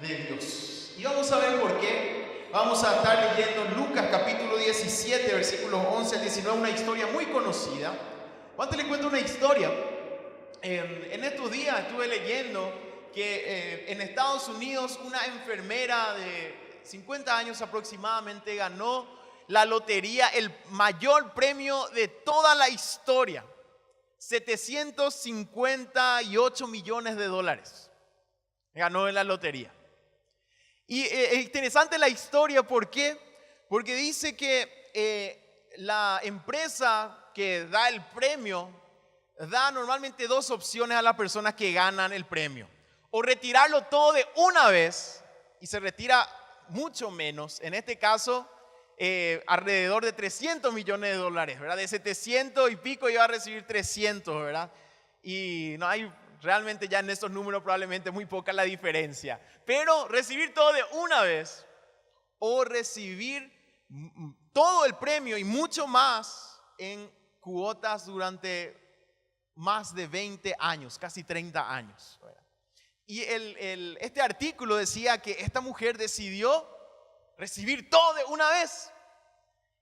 de Dios. Y vamos a ver por qué. Vamos a estar leyendo Lucas capítulo 17, versículos 11 al 19, una historia muy conocida. Antes les cuento una historia. En estos días estuve leyendo que en Estados Unidos una enfermera de 50 años aproximadamente ganó la lotería, el mayor premio de toda la historia, $758 millones. Ganó en la lotería. Y es interesante la historia, ¿por qué? Porque dice que la empresa que da el premio da normalmente dos opciones a las personas que ganan el premio: o retirarlo todo de una vez, y se retira mucho menos, en este caso alrededor de $300 millones, ¿verdad? De 700 y pico iba a recibir 300, ¿verdad? Y no hay realmente ya en estos números probablemente muy poca la diferencia. Pero recibir todo de una vez o recibir todo el premio y mucho más en cuotas durante más de 20 años, casi 30 años. Y este artículo decía que esta mujer decidió recibir todo de una vez.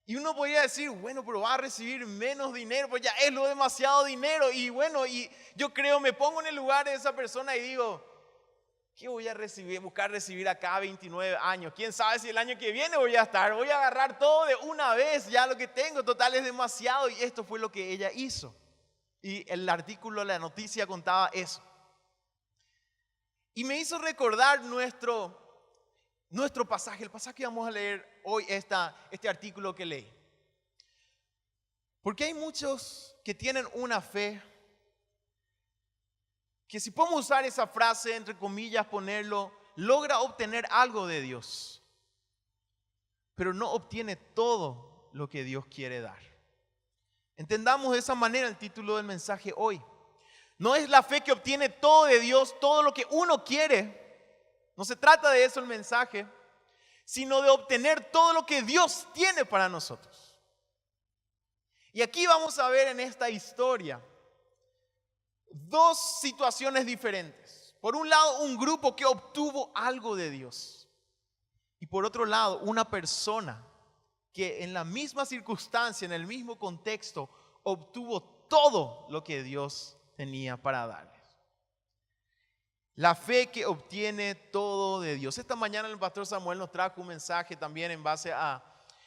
Y uno podría decir, bueno, pero va a recibir menos dinero, pues ya es lo demasiado dinero. Y bueno, y yo creo, me pongo en el lugar de esa persona y digo, ¿qué voy a recibir? Buscar recibir acá 29 años. ¿Quién sabe si el año que viene voy a estar? Voy a agarrar todo de una vez, ya lo que tengo, total es demasiado. Y esto fue lo que ella hizo. Y el artículo, la noticia contaba eso. Y me hizo recordar nuestro pasaje, el pasaje que vamos a leer hoy, este artículo que leí. Porque hay muchos que tienen una fe que, si podemos usar esa frase, entre comillas, ponerlo, logra obtener algo de Dios, pero no obtiene todo lo que Dios quiere dar. Entendamos de esa manera el título del mensaje hoy. No es la fe que obtiene todo de Dios, todo lo que uno quiere. No se trata de eso el mensaje, sino de obtener todo lo que Dios tiene para nosotros. Y aquí vamos a ver en esta historia dos situaciones diferentes. Por un lado, un grupo que obtuvo algo de Dios. Y por otro lado, una persona que en la misma circunstancia, en el mismo contexto, obtuvo todo lo que Dios tenía para darles. La fe que obtiene todo de Dios. Esta mañana el pastor Samuel nos trajo un mensaje también en base a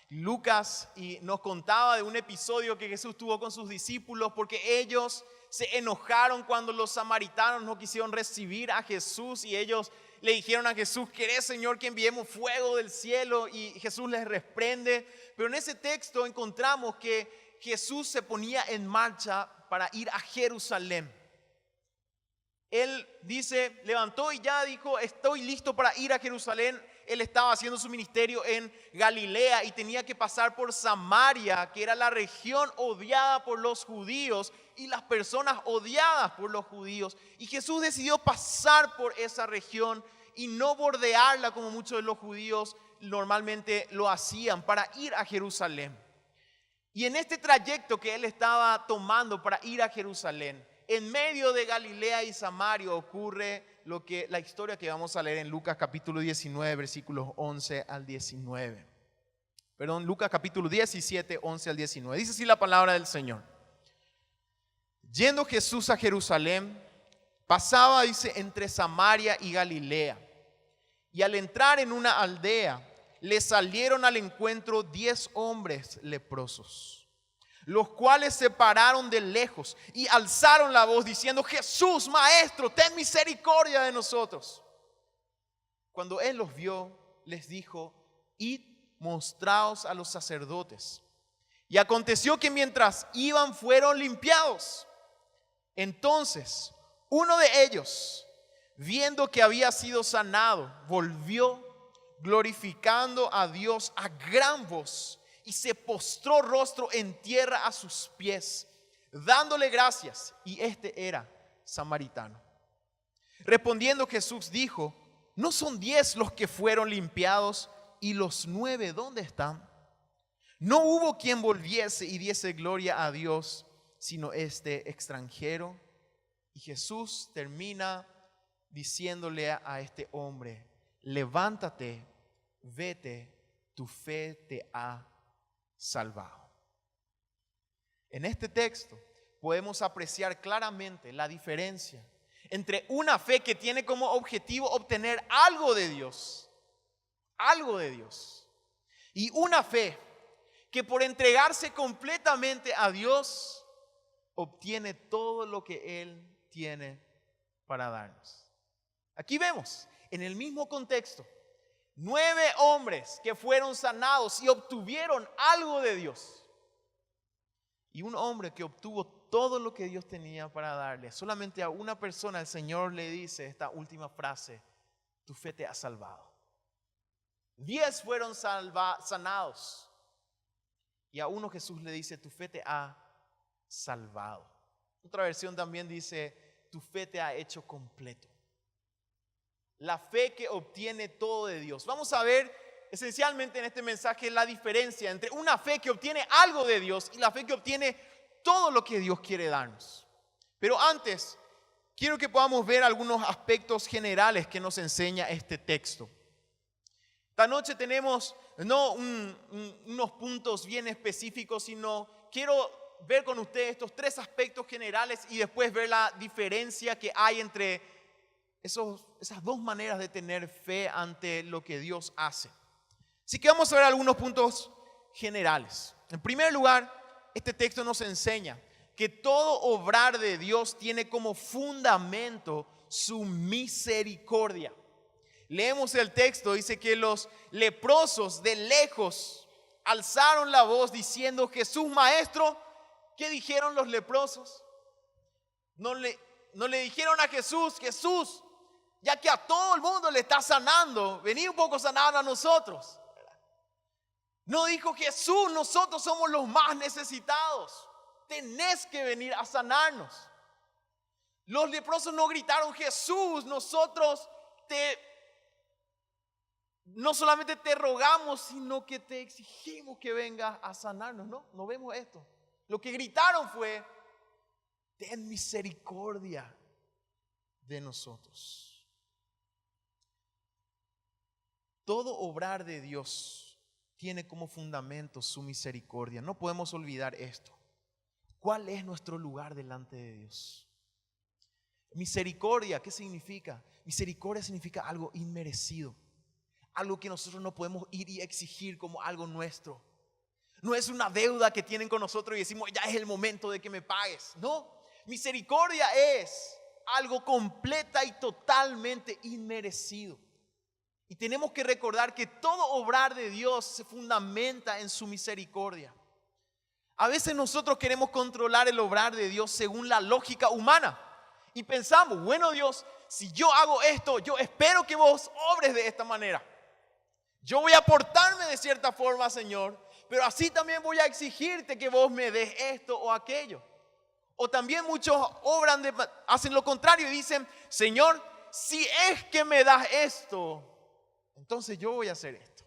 Lucas y nos contaba de un episodio que Jesús tuvo con sus discípulos porque ellos se enojaron cuando los samaritanos no quisieron recibir a Jesús y ellos le dijeron a Jesús: ¿querés, Señor, que enviemos fuego del cielo? Y Jesús les reprende. Pero en ese texto encontramos que Jesús se ponía en marcha para ir a Jerusalén. Él dice, levantó y ya dijo: estoy listo para ir a Jerusalén. Él estaba haciendo su ministerio en Galilea y tenía que pasar por Samaria, que era la región odiada por los judíos y las personas odiadas por los judíos. Y Jesús decidió pasar por esa región y no bordearla como muchos de los judíos normalmente lo hacían, para ir a Jerusalén. Y en este trayecto que él estaba tomando para ir a Jerusalén, en medio de Galilea y Samaria, ocurre la historia que vamos a leer en Lucas capítulo 19, versículos 11 al 19. Perdón, Lucas capítulo 17, 11 al 19. Dice así la palabra del Señor. Yendo Jesús a Jerusalén, pasaba, dice, entre Samaria y Galilea. Y al entrar en una aldea, le salieron al encuentro 10 hombres leprosos, los cuales se pararon de lejos y alzaron la voz diciendo: Jesús, Maestro, ten misericordia de nosotros. Cuando él los vio, les dijo: id, mostraos a los sacerdotes. Y aconteció que mientras iban, fueron limpiados. Entonces uno de ellos, viendo que había sido sanado, volvió glorificando a Dios a gran voz, y se postró rostro en tierra a sus pies, dándole gracias. Y este era samaritano. Respondiendo Jesús dijo: ¿no son 10 los que fueron limpiados? ¿Y los 9 dónde están? No hubo quien volviese y diese gloria a Dios, sino este extranjero. Y Jesús termina diciéndole a este hombre: levántate, vete, tu fe te ha salvado. En este texto podemos apreciar claramente la diferencia entre una fe que tiene como objetivo obtener algo de Dios, y una fe que por entregarse completamente a Dios obtiene todo lo que Él tiene para darnos. Aquí vemos, en el mismo contexto, 9 hombres que fueron sanados y obtuvieron algo de Dios. Y un hombre que obtuvo todo lo que Dios tenía para darle. Solamente a una persona el Señor le dice esta última frase: tu fe te ha salvado. 10 fueron sanados. Y a uno Jesús le dice: tu fe te ha salvado. Otra versión también dice: tu fe te ha hecho completo. La fe que obtiene todo de Dios. Vamos a ver esencialmente en este mensaje la diferencia entre una fe que obtiene algo de Dios y la fe que obtiene todo lo que Dios quiere darnos. Pero antes, quiero que podamos ver algunos aspectos generales que nos enseña este texto. Esta noche tenemos no unos puntos bien específicos, sino quiero ver con ustedes estos 3 aspectos generales y después ver la diferencia que hay entre esas 2 maneras de tener fe ante lo que Dios hace. Así que vamos a ver algunos puntos generales. En primer lugar, este texto nos enseña que todo obrar de Dios tiene como fundamento su misericordia. Leemos el texto, dice que los leprosos de lejos alzaron la voz diciendo: Jesús, Maestro. ¿Qué dijeron los leprosos? No le dijeron a Jesús: Jesús, ya que a todo el mundo le está sanando, vení un poco sanado a nosotros. No dijo: Jesús, nosotros somos los más necesitados, tenés que venir a sanarnos. Los leprosos no gritaron: Jesús, nosotros no solamente te rogamos, sino que te exigimos que vengas a sanarnos. No vemos esto. Lo que gritaron fue: ten misericordia de nosotros. Todo obrar de Dios tiene como fundamento su misericordia. No podemos olvidar esto. ¿Cuál es nuestro lugar delante de Dios? Misericordia, ¿qué significa? Misericordia significa algo inmerecido, algo que nosotros no podemos ir y exigir como algo nuestro. No es una deuda que tienen con nosotros y decimos: ya es el momento de que me pagues. No, misericordia es algo completa y totalmente inmerecido. Y tenemos que recordar que todo obrar de Dios se fundamenta en su misericordia. A veces nosotros queremos controlar el obrar de Dios según la lógica humana. Y pensamos: bueno, Dios, si yo hago esto, yo espero que vos obres de esta manera. Yo voy a portarme de cierta forma, Señor, pero así también voy a exigirte que vos me des esto o aquello. O también muchos hacen lo contrario y dicen: Señor, si es que me das esto, entonces yo voy a hacer esto.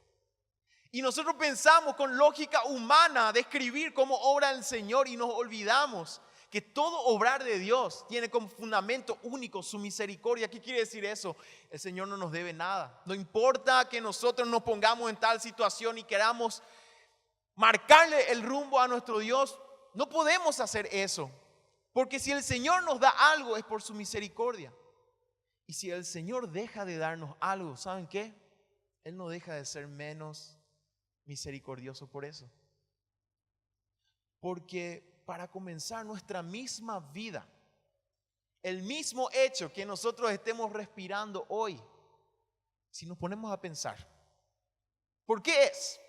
Y nosotros pensamos con lógica humana describir cómo obra el Señor y nos olvidamos que todo obrar de Dios tiene como fundamento único su misericordia. ¿Qué quiere decir eso? El Señor no nos debe nada. No importa que nosotros nos pongamos en tal situación y queramos marcarle el rumbo a nuestro Dios, no podemos hacer eso. Porque si el Señor nos da algo es por su misericordia. Y si el Señor deja de darnos algo, ¿saben qué? Él no deja de ser menos misericordioso por eso. Porque para comenzar nuestra misma vida, el mismo hecho que nosotros estemos respirando hoy, si nos ponemos a pensar, ¿por qué es?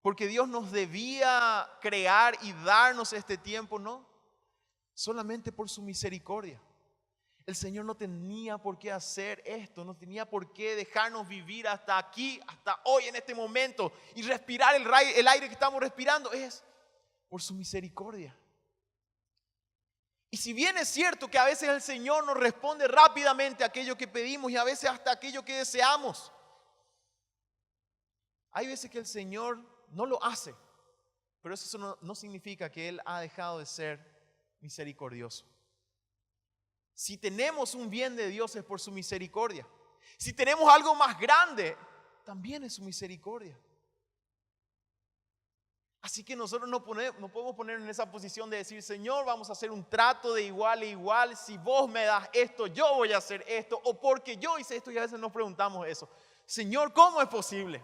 Porque Dios nos debía crear y darnos este tiempo, no, solamente por su misericordia. El Señor no tenía por qué hacer esto, no tenía por qué dejarnos vivir hasta aquí, hasta hoy, en este momento, y respirar el aire que estamos respirando. Es por su misericordia. Y si bien es cierto que a veces el Señor nos responde rápidamente a aquello que pedimos y a veces hasta aquello que deseamos, hay veces que el Señor no lo hace, pero eso no significa que Él ha dejado de ser misericordioso. Si tenemos un bien de Dios es por su misericordia. Si tenemos algo más grande, también es su misericordia. Así que nosotros no podemos poner en esa posición de decir, Señor, vamos a hacer un trato de igual a igual. Si vos me das esto, yo voy a hacer esto. O porque yo hice esto, y a veces nos preguntamos eso. Señor, ¿cómo es posible?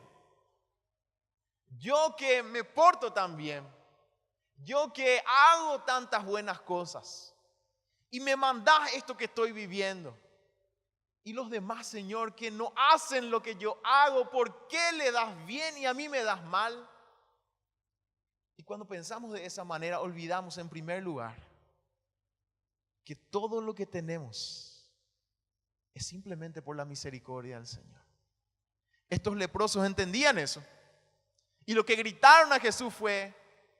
Yo que me porto tan bien, yo que hago tantas buenas cosas, y me mandás esto que estoy viviendo. Y los demás, Señor, que no hacen lo que yo hago, ¿por qué le das bien y a mí me das mal? Y cuando pensamos de esa manera, olvidamos en primer lugar que todo lo que tenemos es simplemente por la misericordia del Señor. Estos leprosos entendían eso. Y lo que gritaron a Jesús fue,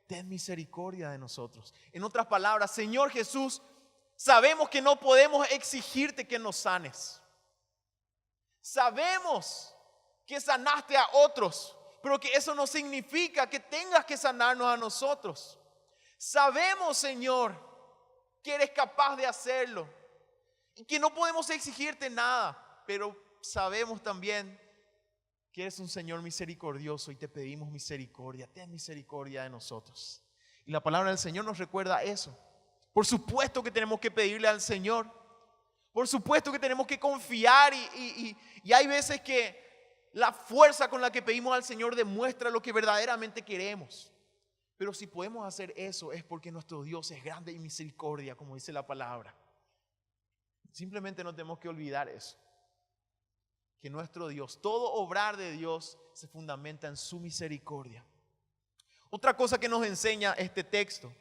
ten misericordia de nosotros. En otras palabras, Señor Jesús, sabemos que no podemos exigirte que nos sanes. Sabemos que sanaste a otros, pero que eso no significa que tengas que sanarnos a nosotros. Sabemos, Señor, que eres capaz de hacerlo y que no podemos exigirte nada, pero sabemos también que eres un Señor misericordioso y te pedimos misericordia. Ten misericordia de nosotros. Y la palabra del Señor nos recuerda eso. Por supuesto que tenemos que pedirle al Señor. Por supuesto que tenemos que confiar y hay veces que la fuerza con la que pedimos al Señor demuestra lo que verdaderamente queremos. Pero si podemos hacer eso es porque nuestro Dios es grande y misericordia, como dice la palabra. Simplemente no tenemos que olvidar eso. Que nuestro Dios, todo obrar de Dios se fundamenta en su misericordia. Otra cosa que nos enseña este texto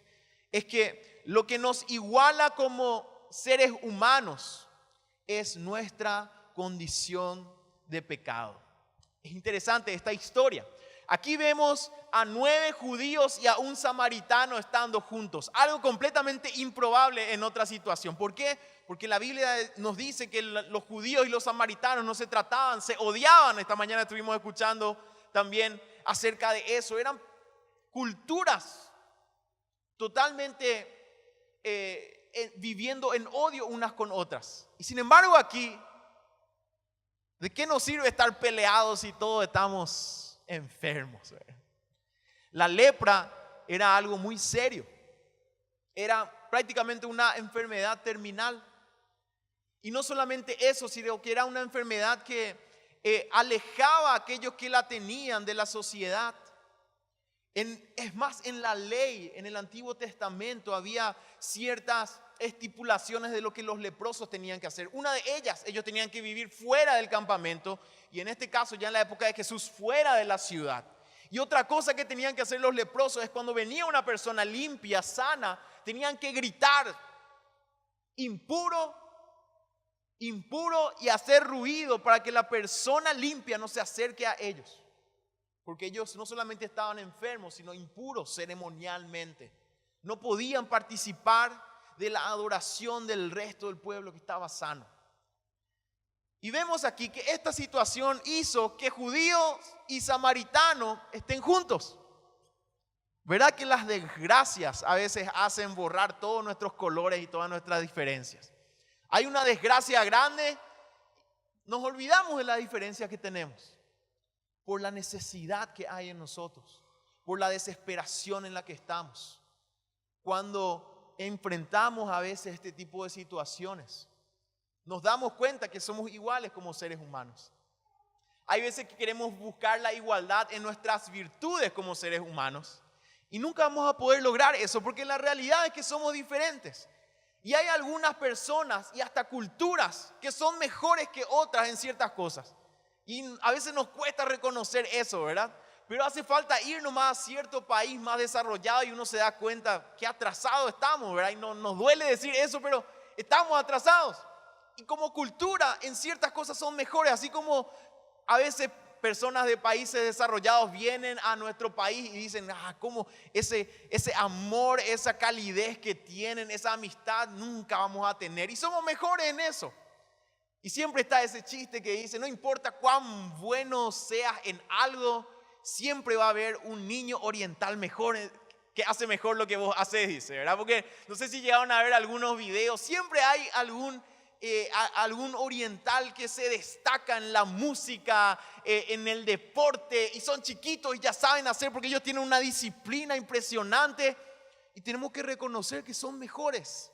es que lo que nos iguala como seres humanos es nuestra condición de pecado. Es interesante esta historia. Aquí vemos a 9 judíos y a un samaritano estando juntos. Algo completamente improbable en otra situación. ¿Por qué? Porque la Biblia nos dice que los judíos y los samaritanos no se trataban, se odiaban. Esta mañana estuvimos escuchando también acerca de eso. Eran culturas totalmente viviendo en odio unas con otras. Y sin embargo aquí, ¿de qué nos sirve estar peleados si todos estamos enfermos? La lepra era algo muy serio. Era prácticamente una enfermedad terminal. Y no solamente eso, sino que era una enfermedad que alejaba a aquellos que la tenían de la sociedad. Es más, en la ley, en el Antiguo Testamento, había ciertas estipulaciones de lo que los leprosos tenían que hacer. Una de ellas, ellos tenían que vivir fuera del campamento, y en este caso ya en la época de Jesús, fuera de la ciudad. Y otra cosa que tenían que hacer los leprosos es cuando venía una persona limpia, sana, tenían que gritar, impuro, impuro, y hacer ruido para que la persona limpia no se acerque a ellos. Porque ellos no solamente estaban enfermos, sino impuros ceremonialmente. No podían participar de la adoración del resto del pueblo que estaba sano. Y vemos aquí que esta situación hizo que judíos y samaritanos estén juntos. ¿Verdad que las desgracias a veces hacen borrar todos nuestros colores y todas nuestras diferencias? Hay una desgracia grande, nos olvidamos de la diferencia que tenemos. Por la necesidad que hay en nosotros, por la desesperación en la que estamos. Cuando enfrentamos a veces este tipo de situaciones, nos damos cuenta que somos iguales como seres humanos. Hay veces que queremos buscar la igualdad en nuestras virtudes como seres humanos y nunca vamos a poder lograr eso, porque la realidad es que somos diferentes. Y hay algunas personas y hasta culturas que son mejores que otras en ciertas cosas. Y a veces nos cuesta reconocer eso, ¿verdad? Pero hace falta ir nomás a cierto país más desarrollado y uno se da cuenta que atrasados estamos, ¿verdad? Y no nos duele decir eso, pero estamos atrasados. Y como cultura en ciertas cosas son mejores, así como a veces personas de países desarrollados vienen a nuestro país y dicen, cómo ese amor, esa calidez que tienen, esa amistad nunca vamos a tener. Y somos mejores en eso. Y siempre está ese chiste que dice, no importa cuán bueno seas en algo, siempre va a haber un niño oriental mejor, que hace mejor lo que vos haces, dice, ¿verdad? Porque no sé si llegaron a ver algunos videos, siempre hay algún algún oriental que se destaca en la música, en el deporte, y son chiquitos y ya saben hacer porque ellos tienen una disciplina impresionante, y tenemos que reconocer que son mejores.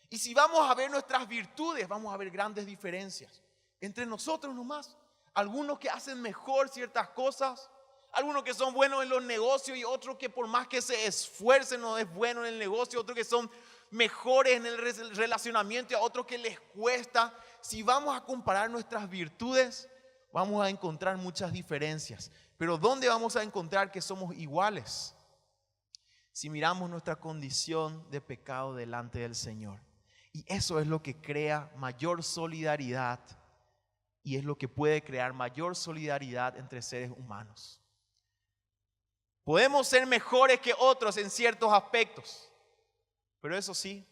Y si vamos a ver nuestras virtudes, vamos a ver grandes diferencias entre nosotros nomás. Algunos que hacen mejor ciertas cosas, algunos que son buenos en los negocios y otros que por más que se esfuercen no es bueno en el negocio, otros que son mejores en el relacionamiento y a otros que les cuesta. Si vamos a comparar nuestras virtudes, vamos a encontrar muchas diferencias. Pero ¿dónde vamos a encontrar que somos iguales? Si miramos nuestra condición de pecado delante del Señor. Y eso es lo que crea mayor solidaridad y es lo que puede crear mayor solidaridad entre seres humanos. Podemos ser mejores que otros en ciertos aspectos, pero eso sí,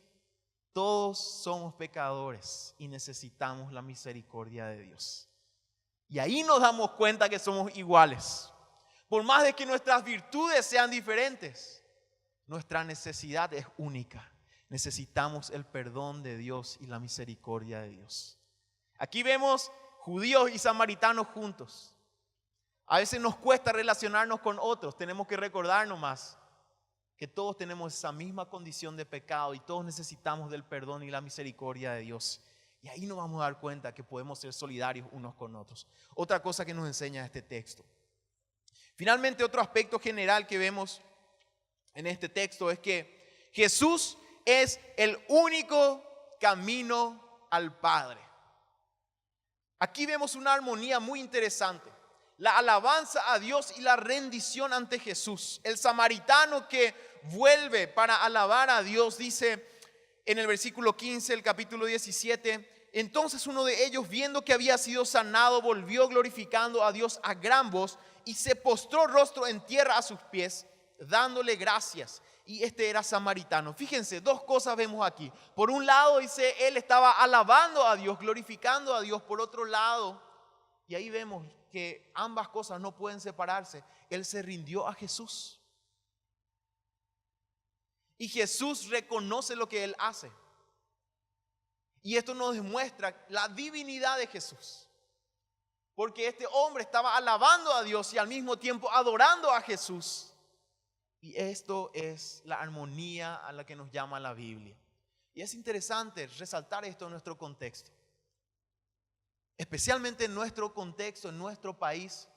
todos somos pecadores y necesitamos la misericordia de Dios. Y ahí nos damos cuenta que somos iguales. Por más de que nuestras virtudes sean diferentes, nuestra necesidad es única. Necesitamos el perdón de Dios y la misericordia de Dios. Aquí vemos judíos y samaritanos juntos. A veces nos cuesta relacionarnos con otros. Tenemos que recordarnos más que todos tenemos esa misma condición de pecado y todos necesitamos del perdón y la misericordia de Dios. Y ahí nos vamos a dar cuenta que podemos ser solidarios unos con otros. Otra cosa que nos enseña este texto. Finalmente, otro aspecto general que vemos en este texto es que Jesús es el único camino al Padre. Aquí vemos una armonía muy interesante. La alabanza a Dios y la rendición ante Jesús. El samaritano que vuelve para alabar a Dios dice en el versículo 15, el capítulo 17: entonces uno de ellos, viendo que había sido sanado, volvió glorificando a Dios a gran voz y se postró rostro en tierra a sus pies, dándole gracias. Y este era samaritano. Fíjense, dos cosas vemos aquí. Por un lado dice, él estaba alabando a Dios, glorificando a Dios. Por otro lado, y ahí vemos que ambas cosas no pueden separarse, él se rindió a Jesús. Y Jesús reconoce lo que él hace. Y esto nos demuestra la divinidad de Jesús. Porque este hombre estaba alabando a Dios y al mismo tiempo adorando a Jesús. Y esto es la armonía a la que nos llama la Biblia. Y es interesante resaltar esto en nuestro contexto. Especialmente en nuestro contexto, en nuestro país,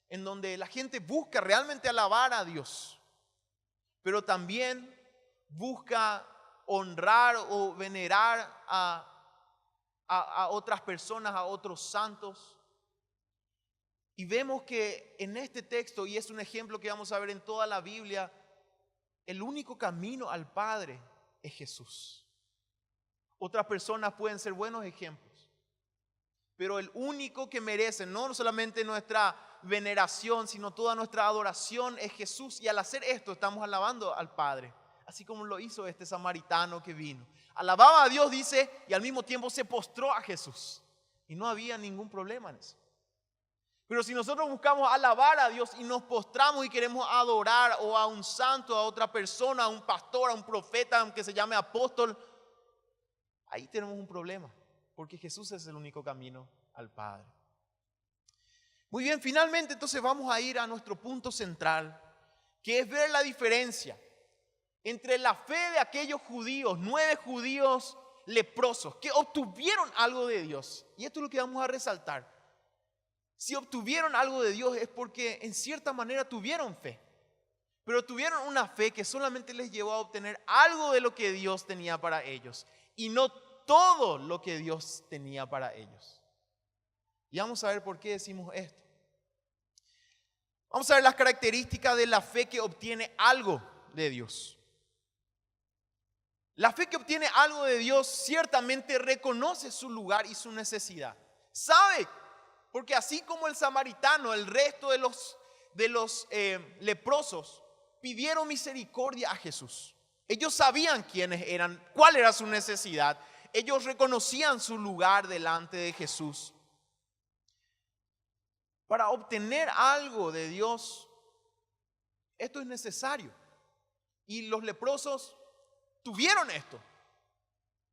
en donde la gente busca realmente alabar a Dios, pero también busca honrar o venerar a otras personas, a otros santos. Y vemos que en este texto, y es un ejemplo que vamos a ver en toda la Biblia, el único camino al Padre es Jesús. Otras personas pueden ser buenos ejemplos, pero el único que merece no solamente nuestra veneración, sino toda nuestra adoración es Jesús. Y al hacer esto estamos alabando al Padre, así como lo hizo este samaritano que vino. Alababa a Dios, dice, y al mismo tiempo se postró a Jesús. Y no había ningún problema en eso. Pero si nosotros buscamos alabar a Dios y nos postramos y queremos adorar o a un santo, a otra persona, a un pastor, a un profeta, aunque se llame apóstol, ahí tenemos un problema, porque Jesús es el único camino al Padre. Muy bien, finalmente entonces vamos a ir a nuestro punto central, que es ver la diferencia entre la fe de aquellos judíos, 9 judíos leprosos, que obtuvieron algo de Dios. Y esto es lo que vamos a resaltar. Si obtuvieron algo de Dios es porque en cierta manera tuvieron fe. Pero tuvieron una fe que solamente les llevó a obtener algo de lo que Dios tenía para ellos. Y no todo lo que Dios tenía para ellos. Y vamos a ver por qué decimos esto. Vamos a ver las características de la fe que obtiene algo de Dios. La fe que obtiene algo de Dios ciertamente reconoce su lugar y su necesidad. Sabe, porque así como el samaritano, el resto de los leprosos pidieron misericordia a Jesús. Ellos sabían quiénes eran, cuál era su necesidad. Ellos reconocían su lugar delante de Jesús. Para obtener algo de Dios, esto es necesario. Y los leprosos tuvieron esto.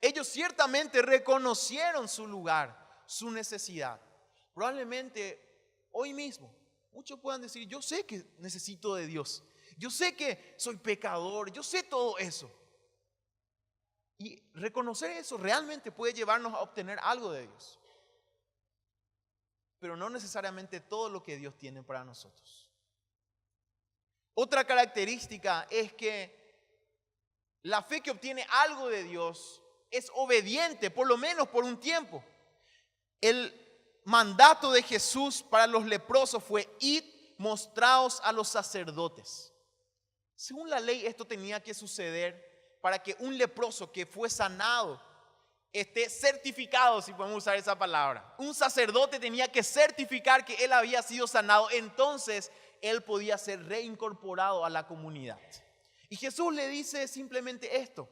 Ellos ciertamente reconocieron su lugar, su necesidad. Probablemente hoy mismo muchos puedan decir, yo sé que necesito de Dios. Yo sé que soy pecador, yo sé todo eso. Y reconocer eso realmente puede llevarnos a obtener algo de Dios. Pero no necesariamente todo lo que Dios tiene para nosotros. Otra característica es que la fe que obtiene algo de Dios es obediente, por lo menos por un tiempo. El mandato de Jesús para los leprosos fue: id, mostraos a los sacerdotes. Según la ley, esto tenía que suceder para que un leproso que fue sanado esté certificado, si podemos usar esa palabra. Un sacerdote tenía que certificar que él había sido sanado, entonces él podía ser reincorporado a la comunidad. Y Jesús le dice simplemente esto.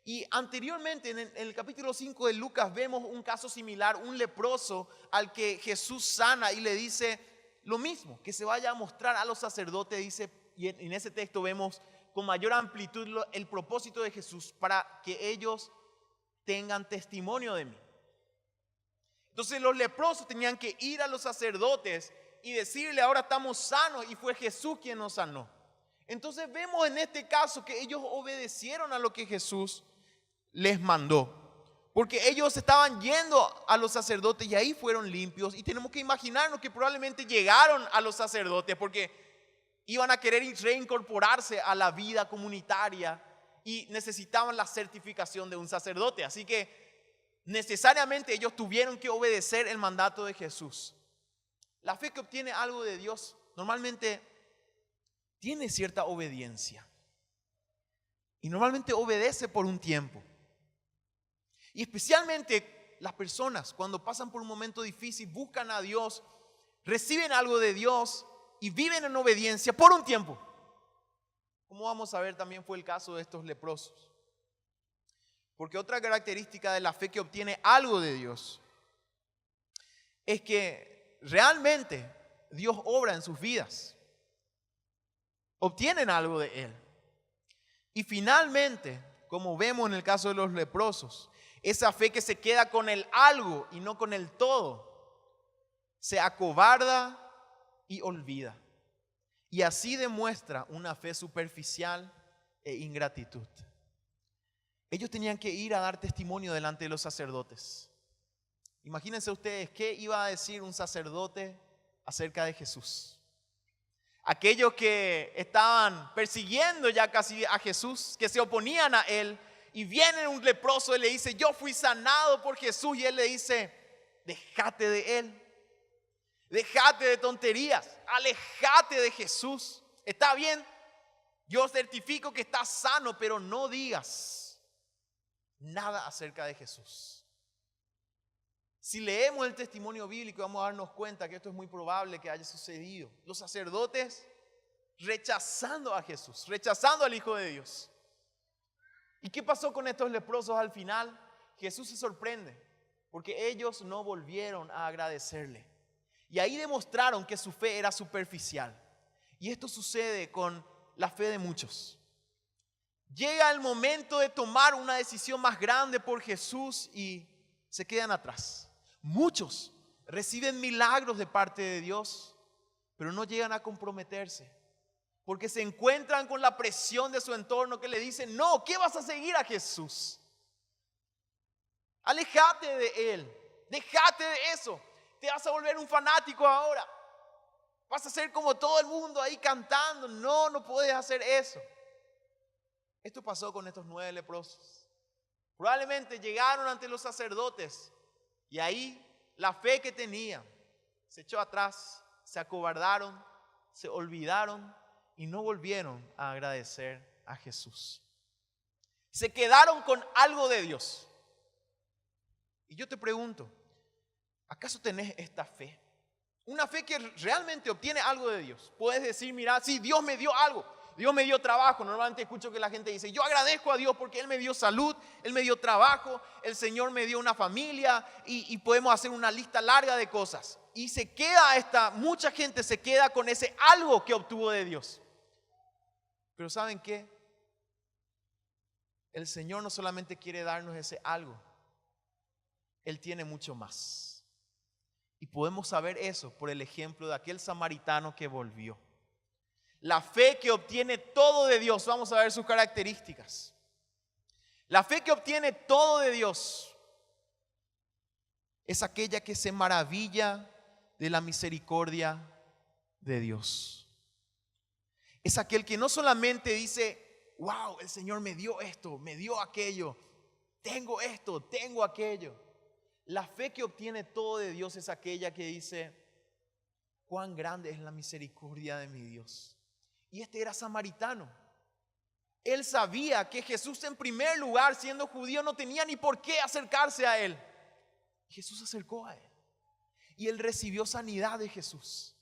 Y anteriormente en el capítulo 5 de Lucas vemos un caso similar, un leproso al que Jesús sana y le dice lo mismo, que se vaya a mostrar a los sacerdotes, dice, y en ese texto vemos con mayor amplitud el propósito de Jesús para que ellos tengan testimonio de mí. Entonces los leprosos tenían que ir a los sacerdotes y decirle, ahora estamos sanos, y fue Jesús quien nos sanó. Entonces vemos en este caso que ellos obedecieron a lo que Jesús les mandó, porque ellos estaban yendo a los sacerdotes y ahí fueron limpios. Y tenemos que imaginarnos que probablemente llegaron a los sacerdotes porque iban a querer reincorporarse a la vida comunitaria y necesitaban la certificación de un sacerdote. Así que necesariamente ellos tuvieron que obedecer el mandato de Jesús. La fe que obtiene algo de Dios normalmente tiene cierta obediencia y normalmente obedece por un tiempo. Y especialmente las personas cuando pasan por un momento difícil, buscan a Dios, reciben algo de Dios y viven en obediencia por un tiempo. Como vamos a ver, también fue el caso de estos leprosos. Porque otra característica de la fe que obtiene algo de Dios es que realmente Dios obra en sus vidas. Obtienen algo de Él. Y finalmente, como vemos en el caso de los leprosos, esa fe que se queda con el algo y no con el todo, se acobarda y olvida. Y así demuestra una fe superficial e ingratitud. Ellos tenían que ir a dar testimonio delante de los sacerdotes. Imagínense ustedes qué iba a decir un sacerdote acerca de Jesús. Aquellos que estaban persiguiendo ya casi a Jesús, que se oponían a Él, y viene un leproso y le dice, yo fui sanado por Jesús, y Él le dice, déjate de Él. Déjate de tonterías, alejate de Jesús. Está bien, yo certifico que estás sano, pero no digas nada acerca de Jesús. Si leemos el testimonio bíblico vamos a darnos cuenta que esto es muy probable que haya sucedido. Los sacerdotes rechazando a Jesús, rechazando al Hijo de Dios. ¿Y qué pasó con estos leprosos al final? Jesús se sorprende porque ellos no volvieron a agradecerle. Y ahí demostraron que su fe era superficial. Y esto sucede con la fe de muchos. Llega el momento de tomar una decisión más grande por Jesús y se quedan atrás. Muchos reciben milagros de parte de Dios, pero no llegan a comprometerse. Porque se encuentran con la presión de su entorno que le dicen, no, ¿qué vas a seguir a Jesús? Aléjate de Él, déjate de eso. Te vas a volver un fanático ahora. Vas a ser como todo el mundo ahí cantando. No, no puedes hacer eso. Esto pasó con estos 9 leprosos. Probablemente llegaron ante los sacerdotes y ahí la fe que tenían se echó atrás, se acobardaron, se olvidaron y no volvieron a agradecer a Jesús. Se quedaron con algo de Dios. Y yo te pregunto, ¿acaso tenés esta fe? Una fe que realmente obtiene algo de Dios. Puedes decir, mira, sí, Dios me dio algo. Dios me dio trabajo. Normalmente escucho que la gente dice, yo agradezco a Dios porque Él me dio salud, Él me dio trabajo, el Señor me dio una familia y podemos hacer una lista larga de cosas. Y se queda mucha gente se queda con ese algo que obtuvo de Dios. Pero ¿saben qué? el Señor no solamente quiere darnos ese algo, Él tiene mucho más. Y podemos saber eso por el ejemplo de aquel samaritano que volvió. La fe que obtiene todo de Dios, vamos a ver sus características. La fe que obtiene todo de Dios es aquella que se maravilla de la misericordia de Dios. Es aquel que no solamente dice, wow, el Señor me dio esto, me dio aquello, tengo esto, tengo aquello. La fe que obtiene todo de Dios es aquella que dice, cuán grande es la misericordia de mi Dios. Y este era samaritano. Él sabía que Jesús, en primer lugar, siendo judío, no tenía ni por qué acercarse a él. Jesús se acercó a él y él recibió sanidad de Jesús.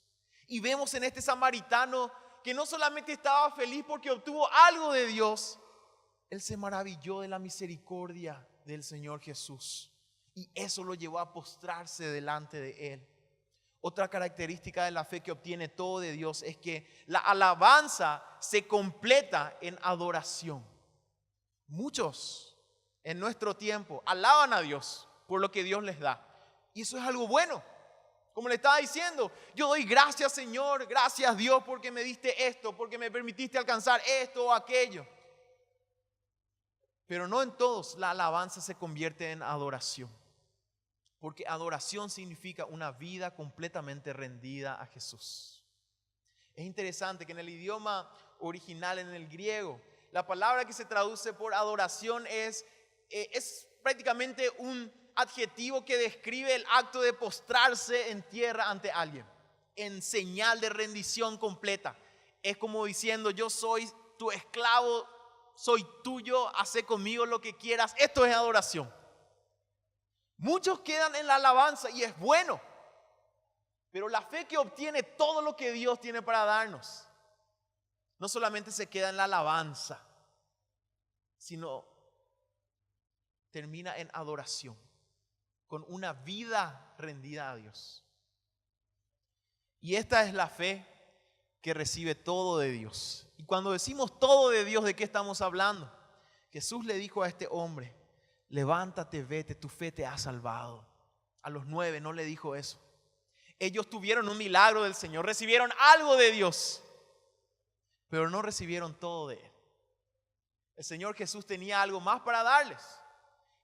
Y vemos en este samaritano que no solamente estaba feliz porque obtuvo algo de Dios, él se maravilló de la misericordia del Señor Jesús. Y eso lo llevó a postrarse delante de él. Otra característica de la fe que obtiene todo de Dios es que la alabanza se completa en adoración. Muchos en nuestro tiempo alaban a Dios por lo que Dios les da. Y eso es algo bueno. Como le estaba diciendo, yo doy gracias, Señor, gracias Dios porque me diste esto, porque me permitiste alcanzar esto o aquello. Pero no en todos la alabanza se convierte en adoración. Porque adoración significa una vida completamente rendida a Jesús. Es interesante que en el idioma original, en el griego, la palabra que se traduce por adoración es prácticamente un adjetivo que describe el acto de postrarse en tierra ante alguien, en señal de rendición completa. Es como diciendo, yo soy tu esclavo, soy tuyo, haz conmigo lo que quieras. Esto es adoración. Muchos quedan en la alabanza y es bueno, pero la fe que obtiene todo lo que Dios tiene para darnos, no solamente se queda en la alabanza, sino termina en adoración, con una vida rendida a Dios. Y esta es la fe que recibe todo de Dios. Y cuando decimos todo de Dios, ¿de qué estamos hablando? Jesús le dijo a este hombre, levántate, vete, tu fe te ha salvado. A los 9 no le dijo eso. Ellos tuvieron un milagro del Señor, recibieron algo de Dios, pero no recibieron todo de Él. El Señor Jesús tenía algo más para darles.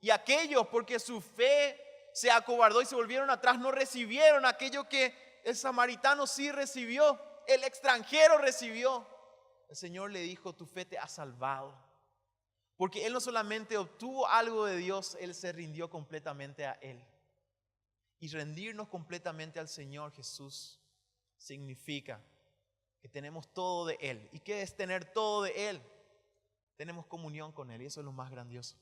Y aquellos, porque su fe se acobardó y se volvieron atrás, no recibieron aquello que el samaritano sí recibió, el extranjero recibió. El Señor le dijo, tu fe te ha salvado. Porque él no solamente obtuvo algo de Dios, él se rindió completamente a Él. Y rendirnos completamente al Señor Jesús significa que tenemos todo de Él. ¿Y qué es tener todo de Él? Tenemos comunión con Él y eso es lo más grandioso.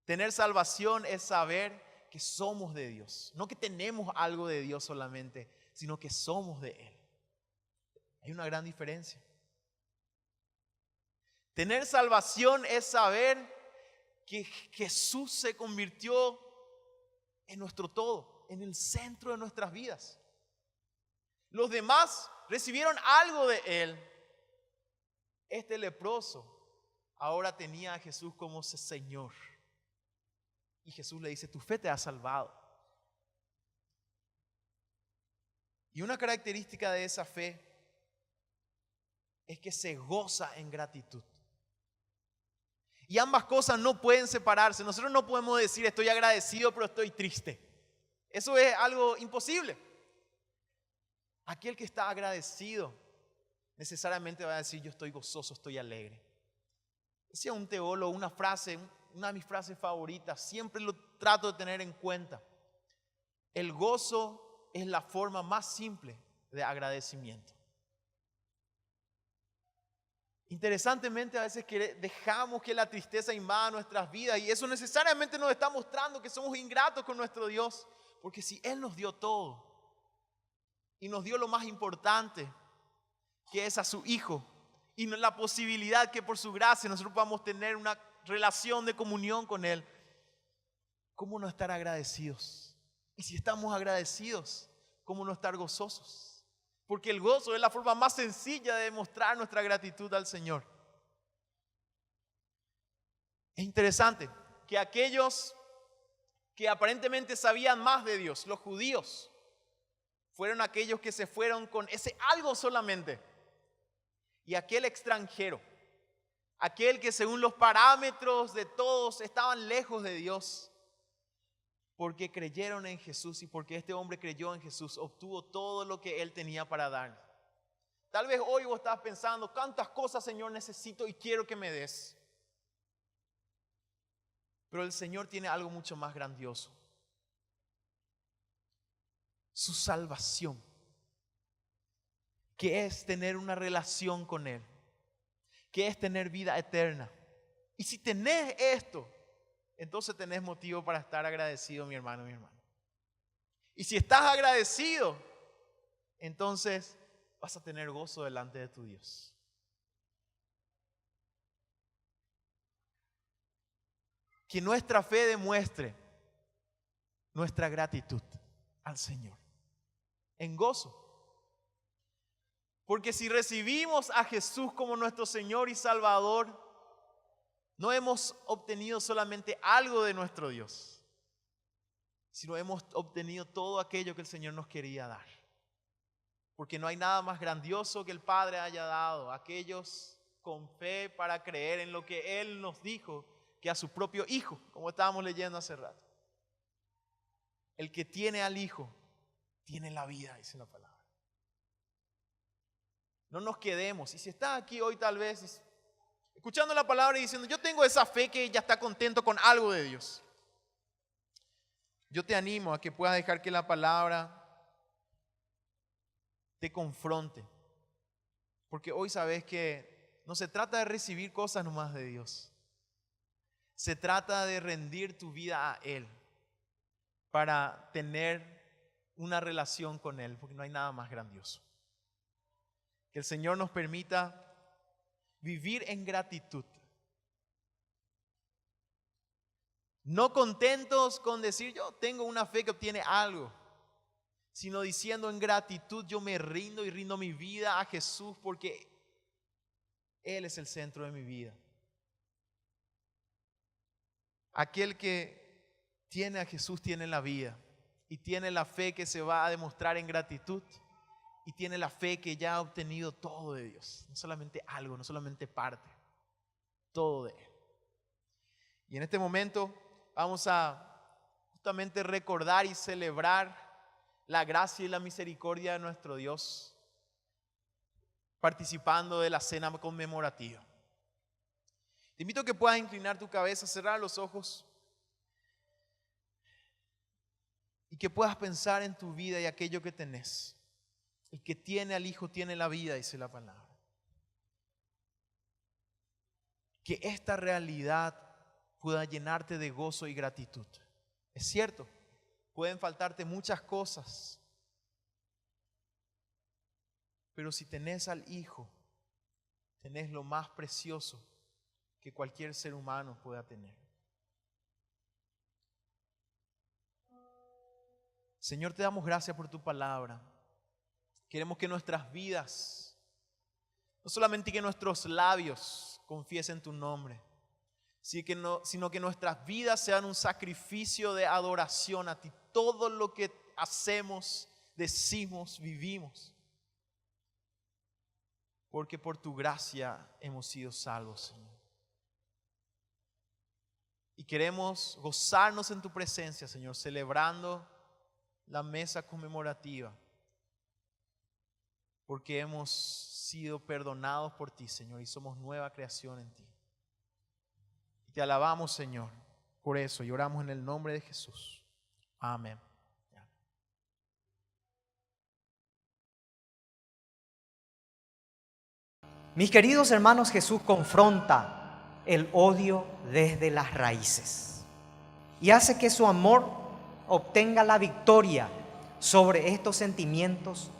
Tener salvación es saber que somos de Dios. No que tenemos algo de Dios solamente, sino que somos de Él. Hay una gran diferencia. Tener salvación es saber que Jesús se convirtió en nuestro todo, en el centro de nuestras vidas. Los demás recibieron algo de Él. Este leproso ahora tenía a Jesús como Señor. Y Jesús le dice, tu fe te ha salvado. Y una característica de esa fe es que se goza en gratitud. Y ambas cosas no pueden separarse. Nosotros no podemos decir estoy agradecido pero estoy triste. Eso es algo imposible. Aquel que está agradecido necesariamente va a decir yo estoy gozoso, estoy alegre. Decía un teólogo una frase, una de mis frases favoritas, siempre lo trato de tener en cuenta. El gozo es la forma más simple de agradecimiento. Interesantemente, a veces dejamos que la tristeza invada nuestras vidas y eso necesariamente nos está mostrando que somos ingratos con nuestro Dios. Porque si Él nos dio todo y nos dio lo más importante, que es a su Hijo, y la posibilidad que por su gracia nosotros podamos tener una relación de comunión con Él, ¿cómo no estar agradecidos? Y si estamos agradecidos, ¿cómo no estar gozosos? Porque el gozo es la forma más sencilla de demostrar nuestra gratitud al Señor. Es interesante que aquellos que aparentemente sabían más de Dios, los judíos, fueron aquellos que se fueron con ese algo solamente. Y aquel extranjero, aquel que según los parámetros de todos estaban lejos de Dios, porque creyeron en Jesús y porque este hombre creyó en Jesús, obtuvo todo lo que él tenía para dar. Tal vez hoy vos estás pensando, ¿cuántas cosas, Señor, necesito y quiero que me des? Pero el Señor tiene algo mucho más grandioso. Su salvación, que es tener una relación con Él, que es tener vida eterna. Y si tenés esto, entonces tenés motivo para estar agradecido, mi hermano, mi hermana. Y si estás agradecido, entonces vas a tener gozo delante de tu Dios. Que nuestra fe demuestre nuestra gratitud al Señor en gozo. Porque si recibimos a Jesús como nuestro Señor y Salvador, no hemos obtenido solamente algo de nuestro Dios, sino hemos obtenido todo aquello que el Señor nos quería dar. Porque no hay nada más grandioso que el Padre haya dado a aquellos con fe para creer en lo que Él nos dijo, que a su propio Hijo, como estábamos leyendo hace rato. El que tiene al Hijo, tiene la vida, dice la palabra. No nos quedemos. Y si estás aquí hoy tal vez escuchando la palabra y diciendo, yo tengo esa fe que ya está contento con algo de Dios, yo te animo a que puedas dejar que la palabra te confronte. Porque hoy sabes que no se trata de recibir cosas nomás de Dios. Se trata de rendir tu vida a Él para tener una relación con Él, porque no hay nada más grandioso. Que el Señor nos permita vivir en gratitud. No contentos con decir yo tengo una fe que obtiene algo, sino diciendo en gratitud yo me rindo y rindo mi vida a Jesús porque Él es el centro de mi vida. Aquel que tiene a Jesús tiene la vida y tiene la fe que se va a demostrar en gratitud y tiene la fe que ya ha obtenido todo de Dios, no solamente algo, no solamente parte, todo de Él. Y en este momento vamos a justamente recordar y celebrar la gracia y la misericordia de nuestro Dios, participando de la cena conmemorativa. Te invito a que puedas inclinar tu cabeza, cerrar los ojos y que puedas pensar en tu vida y aquello que tenés. El que tiene al Hijo tiene la vida, dice la palabra. Que esta realidad pueda llenarte de gozo y gratitud. Es cierto, pueden faltarte muchas cosas, pero si tenés al Hijo, tenés lo más precioso que cualquier ser humano pueda tener. Señor, te damos gracias por tu palabra. Queremos que nuestras vidas, no solamente que nuestros labios confiesen tu nombre, sino que nuestras vidas sean un sacrificio de adoración a ti. Todo lo que hacemos, decimos, vivimos. Porque por tu gracia hemos sido salvos, Señor. Y queremos gozarnos en tu presencia, Señor, celebrando la mesa conmemorativa. Porque hemos sido perdonados por ti, Señor, y somos nueva creación en ti. Y te alabamos, Señor, por eso, y oramos en el nombre de Jesús. Amén. Mis queridos hermanos, Jesús confronta el odio desde las raíces y hace que su amor obtenga la victoria sobre estos sentimientos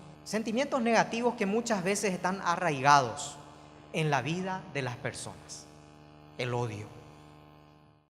negativos que muchas veces están arraigados en la vida de las personas. El odio.